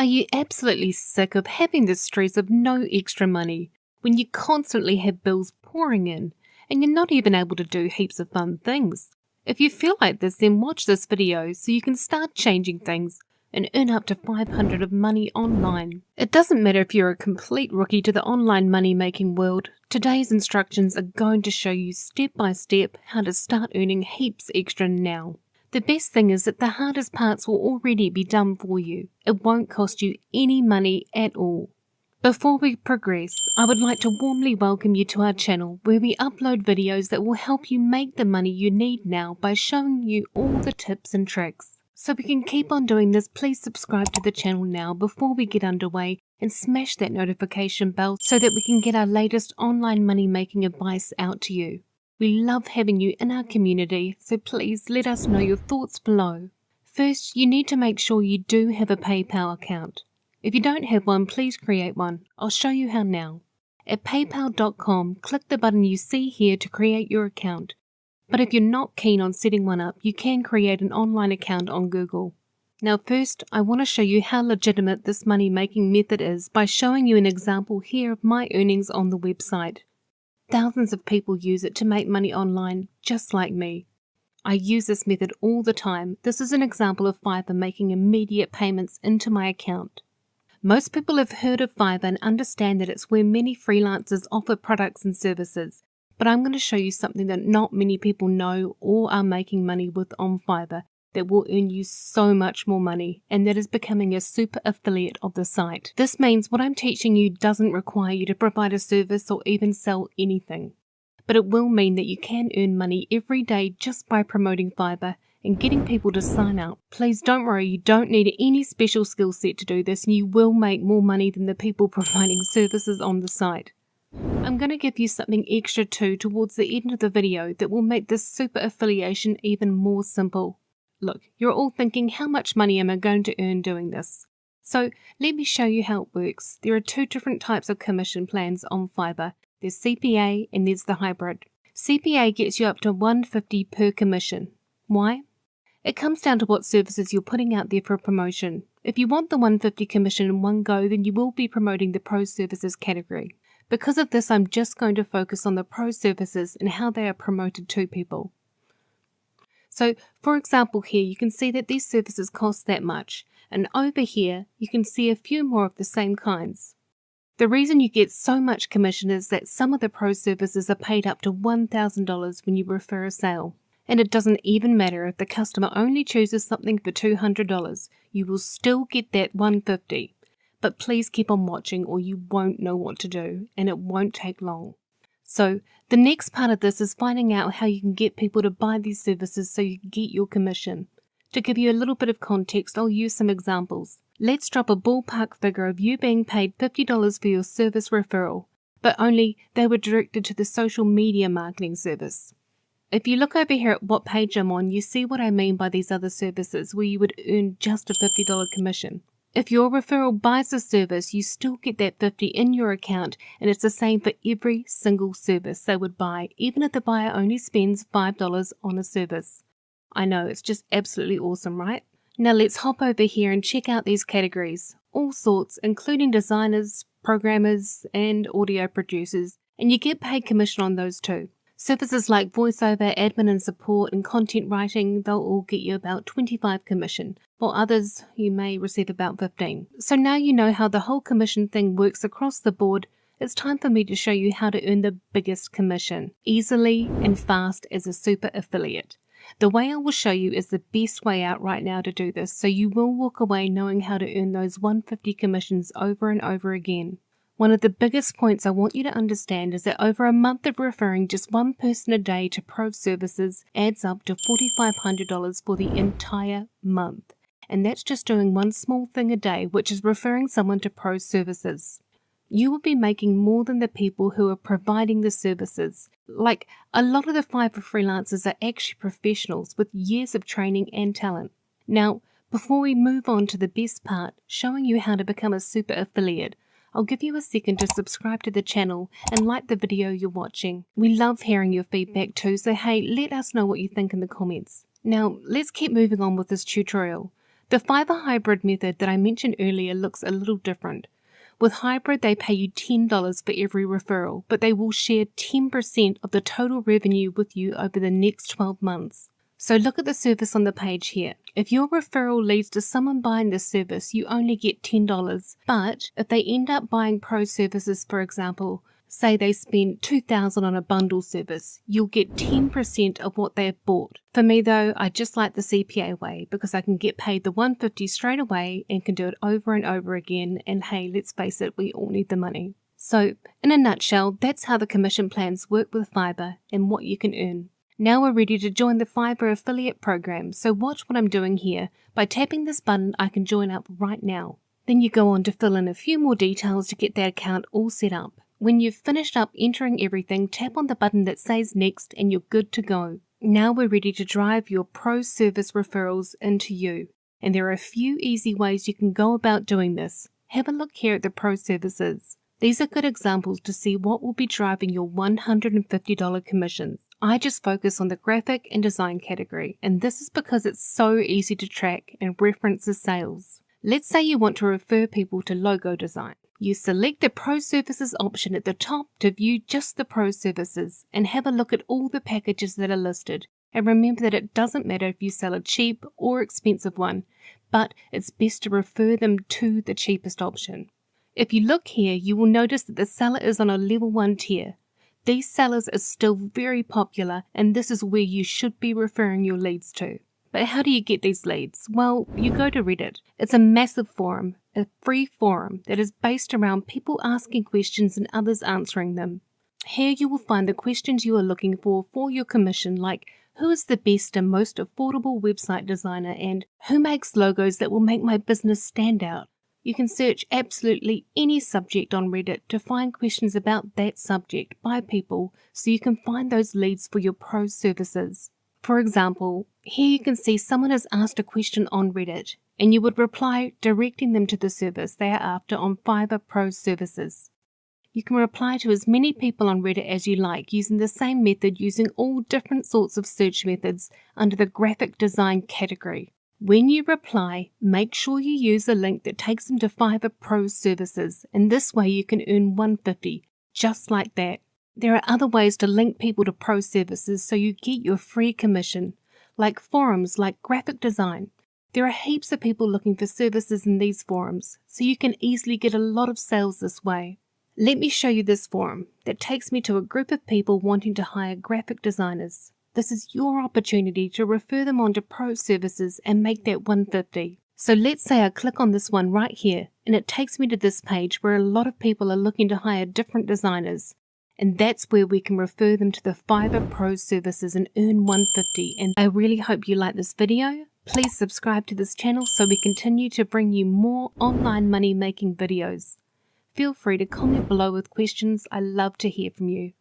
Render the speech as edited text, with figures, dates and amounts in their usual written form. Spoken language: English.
Are you absolutely sick of having the stress of no extra money when you constantly have bills pouring in and you're not even able to do heaps of fun things? If you feel like this, then watch this video so you can start changing things and earn up to $500 of money online. It doesn't matter if you're a complete rookie to the online money-making world. Today's instructions are going to show you step by step how to start earning heaps extra now. The best thing is that the hardest parts will already be done for you. It won't cost you any money at all. Before we progress, I would like to warmly welcome you to our channel where we upload videos that will help you make the money you need now by showing you all the tips and tricks. So we can keep on doing this, please subscribe to the channel now before we get underway and smash that notification bell so that we can get our latest online money making advice out to you. We love having you in our community, so please let us know your thoughts below. First, you need to make sure you do have a PayPal account. If you don't have one, please create one. I'll show you how now. At paypal.com, click the button you see here to create your account. But if you're not keen on setting one up, you can create an online account on Google. Now first, I want to show you how legitimate this money-making method is by showing you an example here of my earnings on the website. Thousands of people use it to make money online, just like me. I use this method all the time. This is an example of Fiverr making immediate payments into my account. Most people have heard of Fiverr and understand that it's where many freelancers offer products and services. But I'm going to show you something that not many people know or are making money with on Fiverr that will earn you so much more money, and that is becoming a super affiliate of the site. This means what I'm teaching you doesn't require you to provide a service or even sell anything, but it will mean that you can earn money every day just by promoting Fiverr and getting people to sign up. Please don't worry, you don't need any special skill set to do this, and you will make more money than the people providing services on the site. I'm going to give you something extra too towards the end of the video that will make this super affiliation even more simple. Look, you're all thinking, how much money am I going to earn doing this? So let me show you how it works. There are two different types of commission plans on Fiverr. There's CPA and there's the hybrid. CPA gets you up to $150 per commission. Why? It comes down to what services you're putting out there for promotion. If you want the $150 commission in one go, then you will be promoting the pro services category. Because of this, I'm just going to focus on the pro services and how they are promoted to people. So, for example here, you can see that these services cost that much, and over here, you can see a few more of the same kinds. The reason you get so much commission is that some of the pro services are paid up to $1,000 when you refer a sale. And it doesn't even matter if the customer only chooses something for $200, you will still get that $150. But please keep on watching or you won't know what to do, and it won't take long. So the next part of this is finding out how you can get people to buy these services so you can get your commission. To give you a little bit of context, I'll use some examples. Let's drop a ballpark figure of you being paid $50 for your service referral, but only they were directed to the social media marketing service. If you look over here at what page I'm on, you see what I mean by these other services where you would earn just a $50 commission. If your referral buys a service, you still get that $50 in your account, and it's the same for every single service they would buy, even if the buyer only spends $5 on a service. I know, it's just absolutely awesome, right? Now let's hop over here and check out these categories. All sorts, including designers, programmers, and audio producers, and you get paid commission on those too. Services like voiceover, admin and support, and content writing, they'll all get you about $25 commission, while others you may receive about $15. So now you know how the whole commission thing works across the board, it's time for me to show you how to earn the biggest commission, easily and fast as a super affiliate. The way I will show you is the best way out right now to do this, so you will walk away knowing how to earn those $150 commissions over and over again. One of the biggest points I want you to understand is that over a month of referring just one person a day to pro services adds up to $4,500 for the entire month. And that's just doing one small thing a day, which is referring someone to pro services. You will be making more than the people who are providing the services. Like, a lot of the Fiverr freelancers are actually professionals with years of training and talent. Now, before we move on to the best part, showing you how to become a super affiliate, I'll give you a second to subscribe to the channel and like the video you're watching. We love hearing your feedback too, so hey, let us know what you think in the comments. Now, let's keep moving on with this tutorial. The Fiverr hybrid method that I mentioned earlier looks a little different. With hybrid, they pay you $10 for every referral, but they will share 10% of the total revenue with you over the next 12 months. So look at the service on the page here. If your referral leads to someone buying this service, you only get $10. But if they end up buying pro services, for example, say they spend $2,000 on a bundle service, you'll get 10% of what they have bought. For me though, I just like the CPA way because I can get paid the $150 straight away and can do it over and over again. And hey, let's face it, we all need the money. So in a nutshell, that's how the commission plans work with Fiverr and what you can earn. Now we're ready to join the Fiverr affiliate program, so watch what I'm doing here. By tapping this button, I can join up right now. Then you go on to fill in a few more details to get that account all set up. When you've finished up entering everything, tap on the button that says Next and you're good to go. Now we're ready to drive your pro service referrals into you. And there are a few easy ways you can go about doing this. Have a look here at the pro services. These are good examples to see what will be driving your $150 commissions. I just focus on the graphic and design category, and this is because it's so easy to track and reference as sales. Let's say you want to refer people to logo design. You select the Pro Services option at the top to view just the Pro Services and have a look at all the packages that are listed. And remember that it doesn't matter if you sell a cheap or expensive one, but it's best to refer them to the cheapest option. If you look here, you will notice that the seller is on a level 1 tier. These sellers are still very popular, and this is where you should be referring your leads to. But how do you get these leads? Well, you go to Reddit. It's a massive forum, a free forum that is based around people asking questions and others answering them. Here you will find the questions you are looking for your commission, like who is the best and most affordable website designer, and who makes logos that will make my business stand out. You can search absolutely any subject on Reddit to find questions about that subject by people so you can find those leads for your pro services. For example, here you can see someone has asked a question on Reddit and you would reply directing them to the service they are after on Fiverr Pro Services. You can reply to as many people on Reddit as you like using the same method, using all different sorts of search methods under the graphic design category. When you reply, make sure you use a link that takes them to Fiverr Pro Services, and this way you can earn $150, just like that. There are other ways to link people to pro services so you get your free commission, like forums like graphic design. There are heaps of people looking for services in these forums, so you can easily get a lot of sales this way. Let me show you this forum that takes me to a group of people wanting to hire graphic designers. This is your opportunity to refer them on to pro services and make that $150. So let's say I click on this one right here and it takes me to this page where a lot of people are looking to hire different designers. And that's where we can refer them to the Fiverr Pro Services and earn $150. And I really hope you like this video. Please subscribe to this channel so we continue to bring you more online money making videos. Feel free to comment below with questions. I love to hear from you.